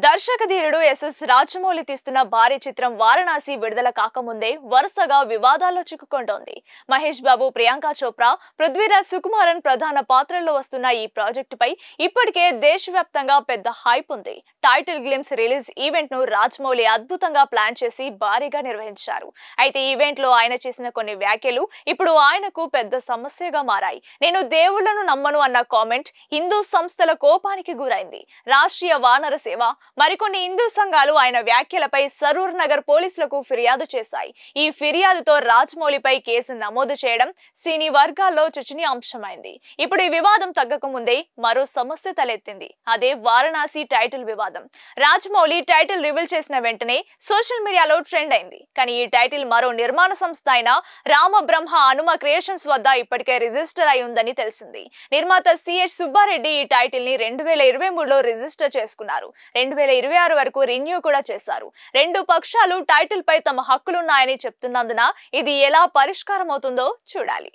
దర్శక ధీరుడు ఎస్ఎస్ రాజమౌళి తీస్తున్న భారీ చిత్రం వారణాసి విడుదల కాకముందే వరుసగా వివాదాల్లో చిక్కుకుంటోంది. మహేష్ బాబు, ప్రియాంక చోప్రా, పృథ్వీరాజ్ సుకుమారన్ ప్రధాన పాత్రల్లో వస్తున్న ఈ ప్రాజెక్టుపై ఇప్పటికే దేశవ్యాప్తంగా పెద్ద హైప్ ఉంది. టైటిల్ గ్లిమ్స్ రిలీజ్ ఈవెంట్ ను రాజమౌళి అద్భుతంగా ప్లాన్ చేసి భారీగా నిర్వహించారు. అయితే ఈవెంట్ లో ఆయన చేసిన కొన్ని వ్యాఖ్యలు ఇప్పుడు ఆయనకు పెద్ద సమస్యగా మారాయి. నేను దేవుళ్లను నమ్మను అన్న కామెంట్ హిందూ సంస్థల కోపానికి గురైంది. రాష్ట్రీయ వానర సేవ మరికొన్ని హిందూ సంఘాలు ఆయన వ్యాఖ్యలపై సరూర్ నగర్ పోలీసులకు ఫిర్యాదు చేశాయి. ఈ ఫిర్యాదుతో రాజమౌళిపై కేసు నమోదు చేయడం సినీ వర్గాల్లో చర్చనీయాంశమైంది. ఇప్పుడు ఈ వివాదం తగ్గకముందే మరో సమస్య తలెత్తింది. అదే వారణాసి టైటిల్ వివాదం. రాజమౌళి టైటిల్ రివీల్ చేసిన వెంటనే సోషల్ మీడియాలో ట్రెండ్ అయింది. కానీ ఈ టైటిల్ మరో నిర్మాణ సంస్థ అయిన రామబ్రహ్మ హనుమ క్రియేషన్స్ వద్ద ఇప్పటికే రిజిస్టర్ అయి ఉందని తెలిసింది. నిర్మాత సిహెచ్ సుబ్బారెడ్డి ఈ టైటిల్ ని 2023లో రిజిస్టర్ చేసుకున్నారు. 2026 వరకు రిన్యూ కూడా చేశారు. రెండు పక్షాలు టైటిల్ పై తమ హక్కులున్నాయని చెప్తున్నందున ఇది ఎలా పరిష్కారం అవుతుందో చూడాలి.